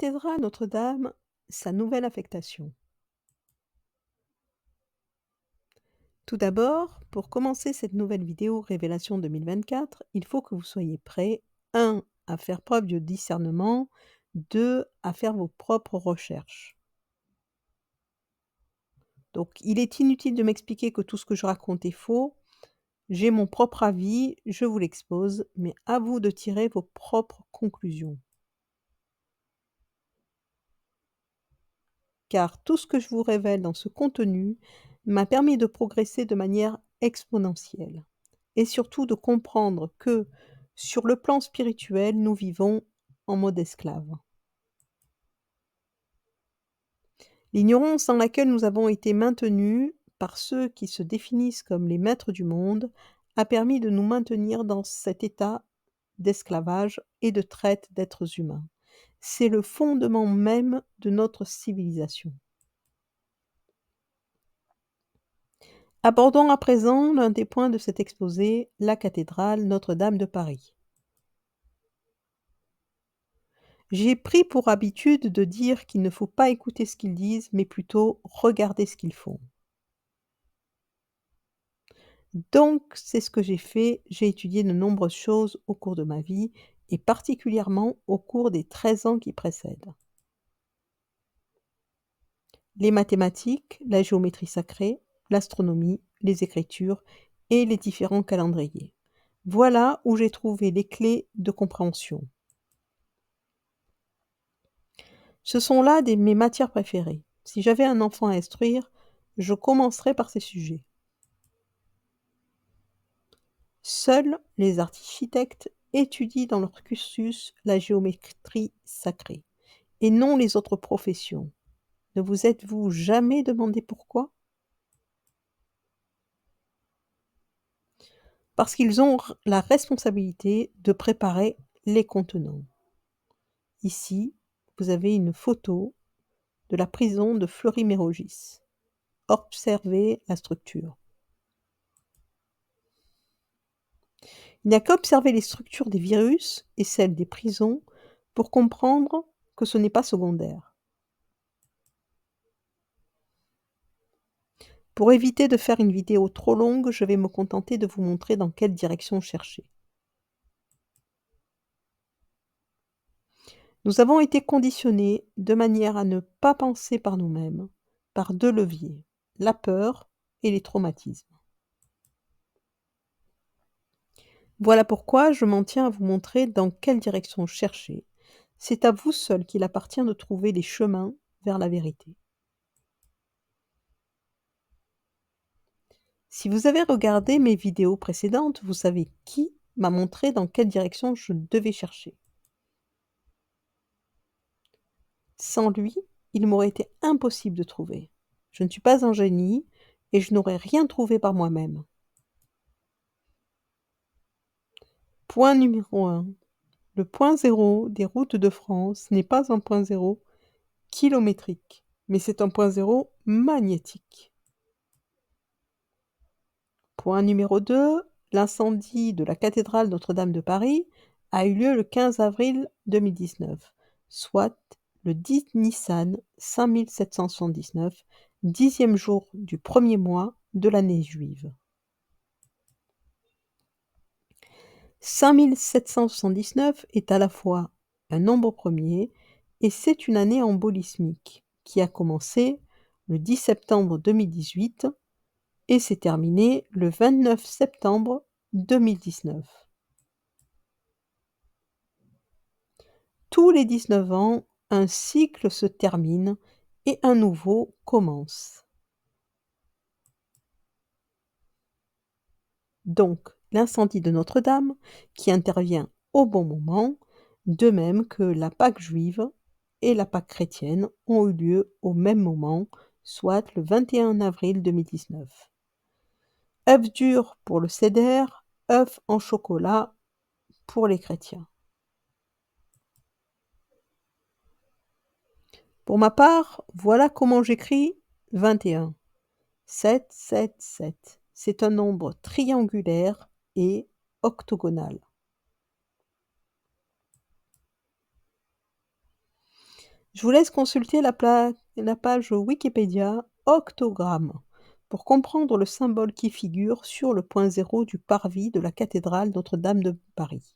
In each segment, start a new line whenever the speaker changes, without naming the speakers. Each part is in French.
cathédrale Notre-Dame, sa nouvelle affectation. Tout d'abord, pour commencer cette nouvelle vidéo Révélation 2024, il faut que vous soyez prêts, 1 à faire preuve de discernement, 2 à faire vos propres recherches. Donc il est inutile de m'expliquer que tout ce que je raconte est faux. J'ai mon propre avis, je vous l'expose, mais à vous de tirer vos propres conclusions. Car tout ce que je vous révèle dans ce contenu m'a permis de progresser de manière exponentielle et surtout de comprendre que, sur le plan spirituel, nous vivons en mode esclave. L'ignorance dans laquelle nous avons été maintenus par ceux qui se définissent comme les maîtres du monde a permis de nous maintenir dans cet état d'esclavage et de traite d'êtres humains. C'est le fondement même de notre civilisation. Abordons à présent l'un des points de cet exposé, la cathédrale Notre-Dame de Paris. J'ai pris pour habitude de dire qu'il ne faut pas écouter ce qu'ils disent, mais plutôt regarder ce qu'ils font. Donc, c'est ce que j'ai fait. J'ai étudié de nombreuses choses au cours de ma vie, et particulièrement au cours des 13 ans qui précèdent. Les mathématiques, la géométrie sacrée, l'astronomie, les écritures et les différents calendriers. Voilà où j'ai trouvé les clés de compréhension. Ce sont là mes matières préférées. Si j'avais un enfant à instruire, je commencerais par ces sujets. Seuls les architectes étudient dans leur cursus la géométrie sacrée, et non les autres professions. Ne vous êtes-vous jamais demandé pourquoi? Parce qu'ils ont la responsabilité de préparer les contenants. Ici, vous avez une photo de la prison de Fleury-Mérogis. Observez la structure. Il n'y a qu'à observer les structures des virus et celles des prisons pour comprendre que ce n'est pas secondaire. Pour éviter de faire une vidéo trop longue, je vais me contenter de vous montrer dans quelle direction chercher. Nous avons été conditionnés de manière à ne pas penser par nous-mêmes, par 2 leviers, la peur et les traumatismes. Voilà pourquoi je m'en tiens à vous montrer dans quelle direction chercher. C'est à vous seul qu'il appartient de trouver les chemins vers la vérité. Si vous avez regardé mes vidéos précédentes, vous savez qui m'a montré dans quelle direction je devais chercher. Sans lui, il m'aurait été impossible de trouver. Je ne suis pas un génie et je n'aurais rien trouvé par moi-même. Point numéro 1. Le point zéro des routes de France n'est pas un point zéro kilométrique, mais c'est un point zéro magnétique. Point numéro 2. L'incendie de la cathédrale Notre-Dame de Paris a eu lieu le 15 avril 2019, soit le 10 Nissan 5779, 10e jour du premier mois de l'année juive. 5779 est à la fois un nombre premier et c'est une année embolismique qui a commencé le 10 septembre 2018 et s'est terminée le 29 septembre 2019. Tous les 19 ans, un cycle se termine et un nouveau commence. Donc, l'incendie de Notre-Dame, qui intervient au bon moment, de même que la Pâque juive et la Pâque chrétienne ont eu lieu au même moment, soit le 21 avril 2019. œuf dur pour le Seder, œuf en chocolat pour les chrétiens. Pour ma part, voilà comment j'écris 21. 7, 7, 7. C'est un nombre triangulaire et octogonal. Je vous laisse consulter la page Wikipédia Octogramme pour comprendre le symbole qui figure sur le point zéro du parvis de la cathédrale Notre-Dame de Paris.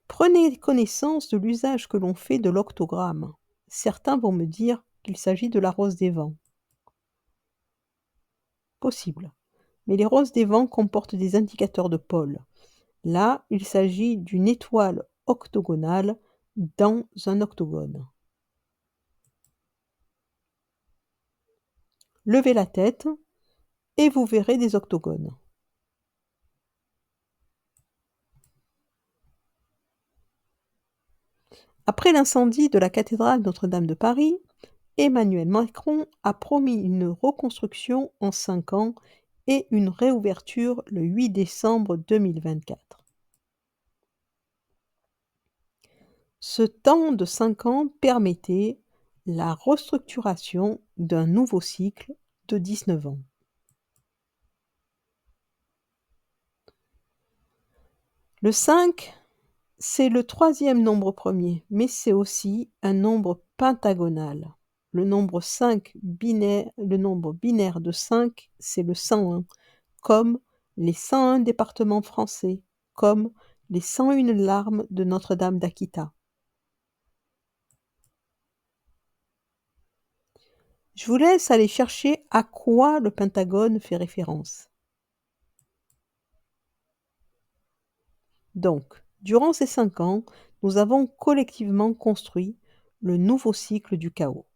Prenez connaissance de l'usage que l'on fait de l'octogramme. Certains vont me dire qu'il s'agit de la rose des vents. Possible. Mais les roses des vents comportent des indicateurs de pôle. Là, il s'agit d'une étoile octogonale dans un octogone. Levez la tête et vous verrez des octogones. Après l'incendie de la cathédrale Notre-Dame de Paris, Emmanuel Macron a promis une reconstruction en 5 ans et une réouverture le 8 décembre 2024. Ce temps de 5 ans permettait la restructuration d'un nouveau cycle de 19 ans. Le 5, c'est le 3e nombre premier, mais c'est aussi un nombre pentagonal. Le nombre binaire de 5, c'est le 101, comme les 101 départements français, comme les 101 larmes de Notre-Dame d'Akita. Je vous laisse aller chercher à quoi le Pentagone fait référence. Donc, durant ces 5 ans, nous avons collectivement construit le nouveau cycle du chaos.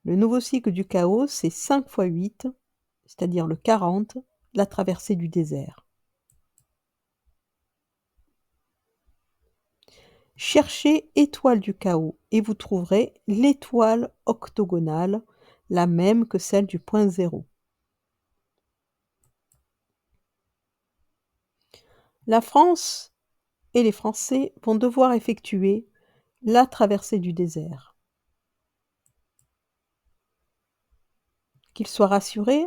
Le nouveau cycle du chaos, c'est 5 fois 8, c'est-à-dire le 40, la traversée du désert. Cherchez étoile du chaos et vous trouverez l'étoile octogonale, la même que celle du point zéro. La France et les Français vont devoir effectuer la traversée du désert. Qu'ils soient rassurés,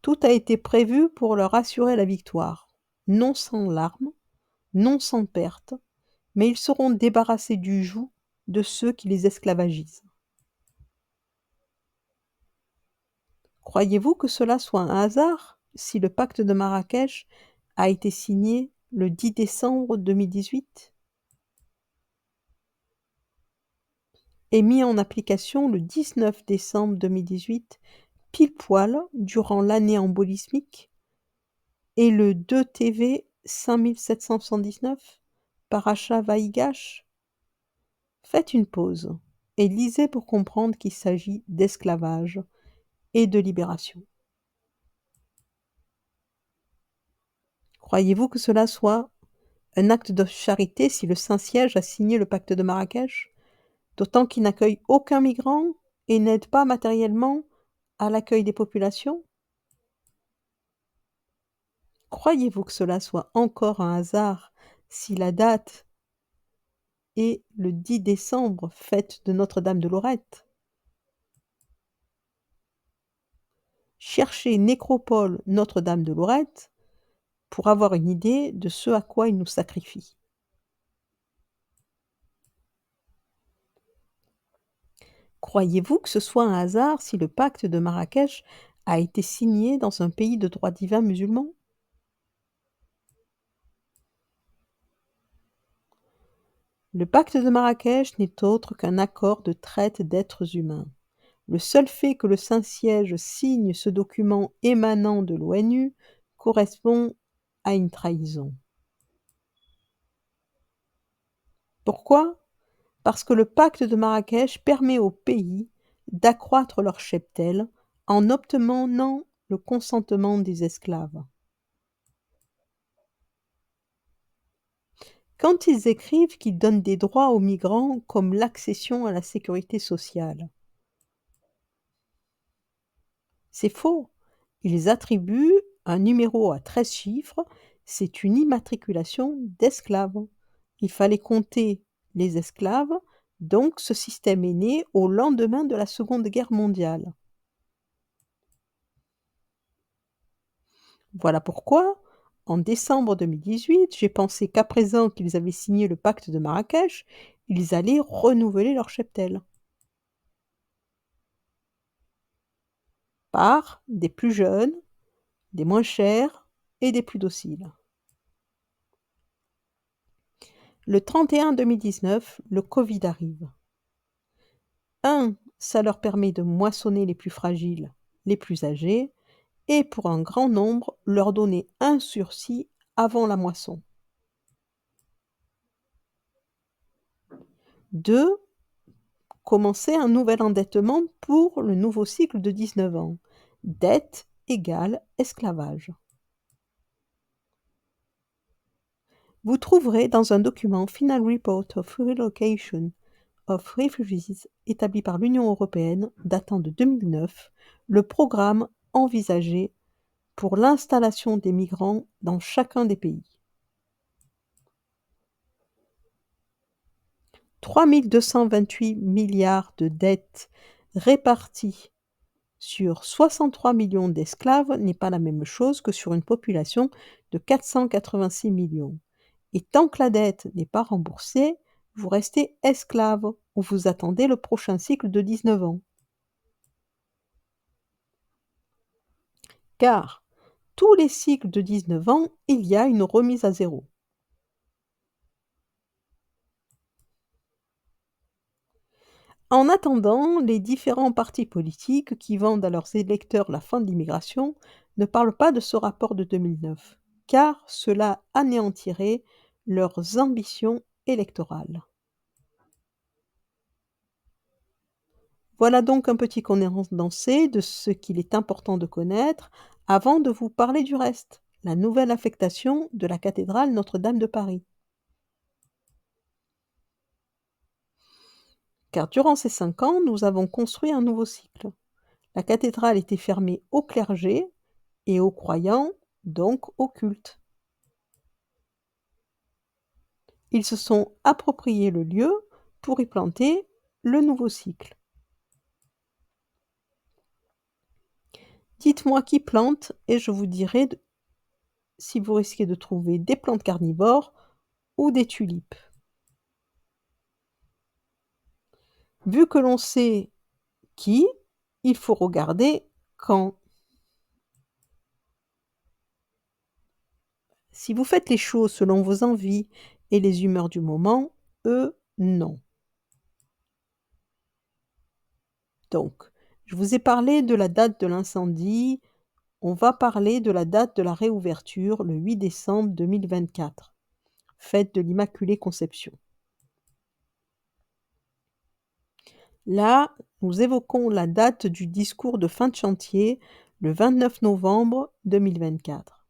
tout a été prévu pour leur assurer la victoire, non sans larmes, non sans perte, mais ils seront débarrassés du joug de ceux qui les esclavagisent. Croyez-vous que cela soit un hasard si le pacte de Marrakech a été signé le 10 décembre 2018 et mis en application le 19 décembre 2018, pile poil durant l'année embolismique, et le 2 TV 5779 Paracha Vaïgash? Faites une pause et lisez pour comprendre qu'il s'agit d'esclavage et de libération. Croyez-vous que cela soit un acte de charité si le Saint-Siège a signé le pacte de Marrakech, d'autant qu'il n'accueille aucun migrant et n'aide pas matériellement à l'accueil des populations? Croyez-vous que cela soit encore un hasard si la date est le 10 décembre, fête de Notre-Dame de Lorette? Cherchez Nécropole Notre-Dame de Lorette pour avoir une idée de ce à quoi il nous sacrifie. Croyez-vous que ce soit un hasard si le pacte de Marrakech a été signé dans un pays de droit divin musulman? Le pacte de Marrakech n'est autre qu'un accord de traite d'êtres humains. Le seul fait que le Saint-Siège signe ce document émanant de l'ONU correspond à une trahison. Pourquoi? Parce que le pacte de Marrakech permet aux pays d'accroître leur cheptel en obtenant le consentement des esclaves. Quand ils écrivent qu'ils donnent des droits aux migrants comme l'accession à la sécurité sociale, c'est faux. Ils attribuent un numéro à 13 chiffres, c'est une immatriculation d'esclaves. Il fallait compter les esclaves, donc ce système est né au lendemain de la Seconde Guerre mondiale. Voilà pourquoi, en décembre 2018, j'ai pensé qu'à présent qu'ils avaient signé le pacte de Marrakech, ils allaient renouveler leur cheptel. Par des plus jeunes, des moins chers et des plus dociles. Le 31 2019, le Covid arrive. 1, ça leur permet de moissonner les plus fragiles, les plus âgés, et pour un grand nombre, leur donner un sursis avant la moisson. 2, commencer un nouvel endettement pour le nouveau cycle de 19 ans. Dette égale esclavage. Vous trouverez dans un document Final Report of Relocation of Refugees établi par l'Union européenne datant de 2009 le programme envisagé pour l'installation des migrants dans chacun des pays. 3 228 milliards de dettes réparties sur 63 millions d'esclaves n'est pas la même chose que sur une population de 486 millions. Et tant que la dette n'est pas remboursée, vous restez esclave ou vous attendez le prochain cycle de 19 ans. Car tous les cycles de 19 ans, il y a une remise à zéro. En attendant, les différents partis politiques qui vendent à leurs électeurs la fin de l'immigration ne parlent pas de ce rapport de 2009, car cela anéantirait leurs ambitions électorales. Voilà donc un petit condensé de ce qu'il est important de connaître avant de vous parler du reste, la nouvelle affectation de la cathédrale Notre-Dame de Paris. Car durant ces 5 ans, nous avons construit un nouveau cycle. La cathédrale était fermée au clergé et aux croyants, donc au culte. Ils se sont approprié le lieu pour y planter le nouveau cycle. Dites-moi qui plante et je vous dirai si vous risquez de trouver des plantes carnivores ou des tulipes. Vu que l'on sait qui, il faut regarder quand. Si vous faites les choses selon vos envies et les humeurs du moment, eux, non. Donc, je vous ai parlé de la date de l'incendie, on va parler de la date de la réouverture, le 8 décembre 2024, fête de l'Immaculée Conception. Là, nous évoquons la date du discours de fin de chantier, le 29 novembre 2024.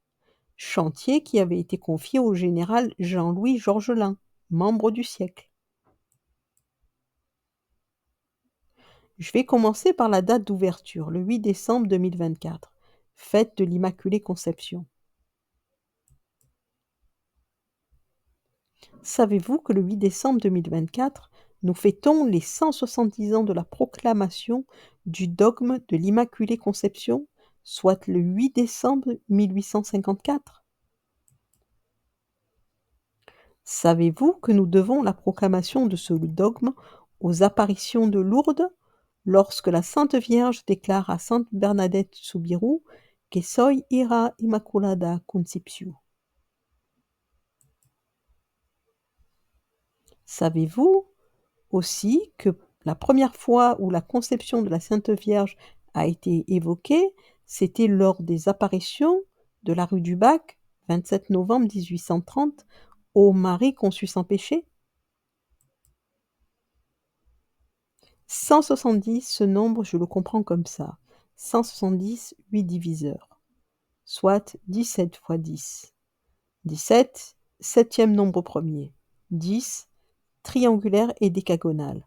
Chantier qui avait été confié au général Jean-Louis Georgelin, membre du siècle. Je vais commencer par la date d'ouverture, le 8 décembre 2024, fête de l'Immaculée Conception. Savez-vous que le 8 décembre 2024, nous fêtons les 170 ans de la proclamation du dogme de l'Immaculée Conception, soit le 8 décembre 1854? Savez-vous que nous devons la proclamation de ce dogme aux apparitions de Lourdes, lorsque la Sainte Vierge déclare à Sainte Bernadette Soubirous que soy hija Immaculada Concepción? Savez-vous aussi que la première fois où la conception de la Sainte Vierge a été évoquée, c'était lors des apparitions de la rue du Bac, 27 novembre 1830, au Marie conçu sans péché? 170, ce nombre, je le comprends comme ça. 170, 8 diviseurs, soit 17 fois 10. 17, septième nombre premier. 10, triangulaire et décagonal.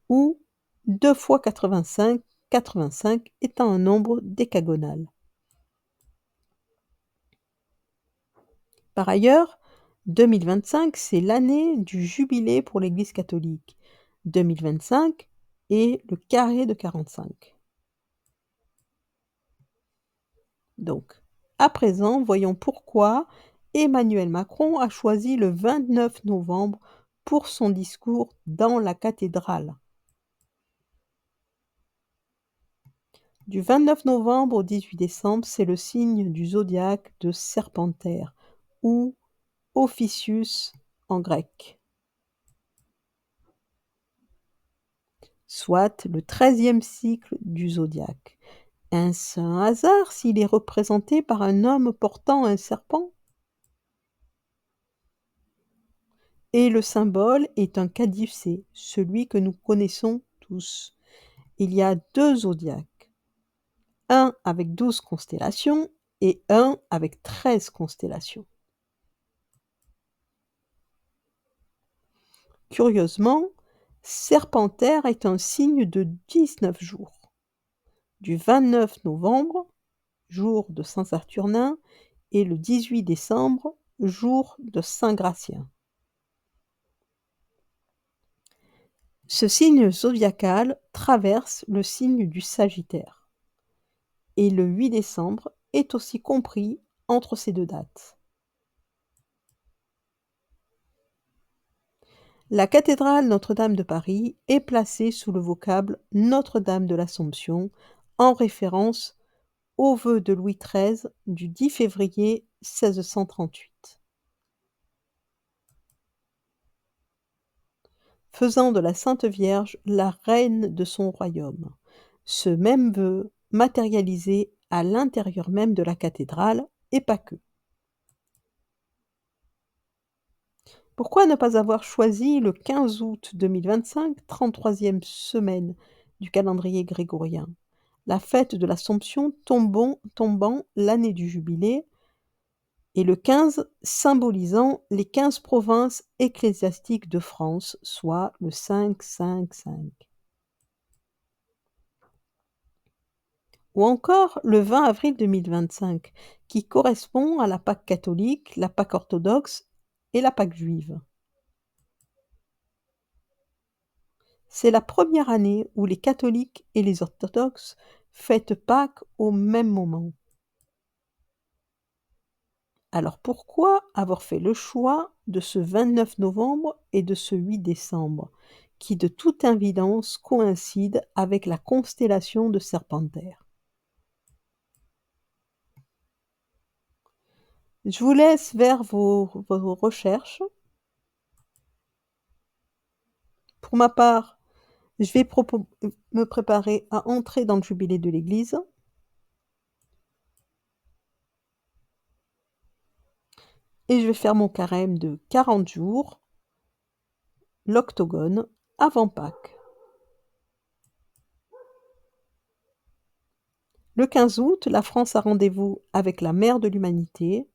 Ou 2 fois 85, 85 étant un nombre décagonal. Par ailleurs, 2025, c'est l'année du jubilé pour l'Église catholique. 2025 est le carré de 45. Donc, À présent, voyons pourquoi Emmanuel Macron a choisi le 29 novembre pour son discours dans la cathédrale. Du 29 novembre au 18 décembre, c'est le signe du zodiaque de Serpentaire, ou Ophiuchus en grec, soit le 13e cycle du zodiaque. Est-ce un hasard s'il est représenté par un homme portant un serpent? Et le symbole est un caducée, celui que nous connaissons tous. Il y a 2 zodiaques, un avec 12 constellations et un avec 13 constellations. Curieusement, Serpentaire est un signe de 19 jours, du 29 novembre, jour de Saint-Saturnin, et le 18 décembre, jour de Saint-Gratien. Ce signe zodiacal traverse le signe du Sagittaire, et le 8 décembre est aussi compris entre ces 2 dates. La cathédrale Notre-Dame de Paris est placée sous le vocable Notre-Dame de l'Assomption, en référence aux vœux de Louis XIII du 10 février 1638. Faisant de la Sainte Vierge la reine de son royaume. Ce même vœu matérialisé à l'intérieur même de la cathédrale, et pas que. Pourquoi ne pas avoir choisi le 15 août 2025, 33e semaine du calendrier grégorien, la fête de l'Assomption tombant l'année du jubilé, et le 15 symbolisant les 15 provinces ecclésiastiques de France, soit le 5-5-5. Ou encore le 20 avril 2025, qui correspond à la Pâque catholique, la Pâque orthodoxe et la Pâque juive. C'est la première année où les catholiques et les orthodoxes fêtent Pâques au même moment. Alors pourquoi avoir fait le choix de ce 29 novembre et de ce 8 décembre, qui de toute évidence coïncident avec la constellation de Serpentaire? Je vous laisse vers vos recherches. Pour ma part, je vais me préparer à entrer dans le jubilé de l'Église. Et je vais faire mon carême de 40 jours, l'octogone, avant Pâques. Le 15 août, la France a rendez-vous avec la mère de l'humanité.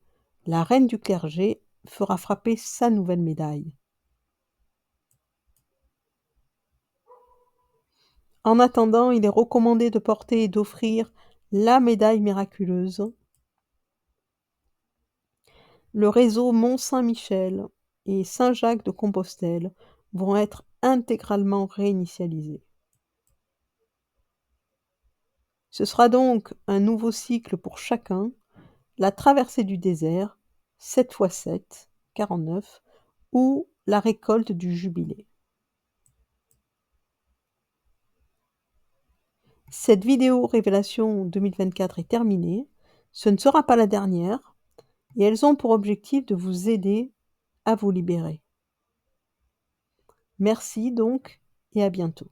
La reine du clergé fera frapper sa nouvelle médaille. En attendant, il est recommandé de porter et d'offrir la médaille miraculeuse. Le réseau Mont-Saint-Michel et Saint-Jacques de Compostelle vont être intégralement réinitialisés. Ce sera donc un nouveau cycle pour chacun, la traversée du désert, 7x7, 49, ou la récolte du jubilé. Cette vidéo révélation 2024 est terminée. Ce ne sera pas la dernière, et elles ont pour objectif de vous aider à vous libérer. Merci donc, et à bientôt.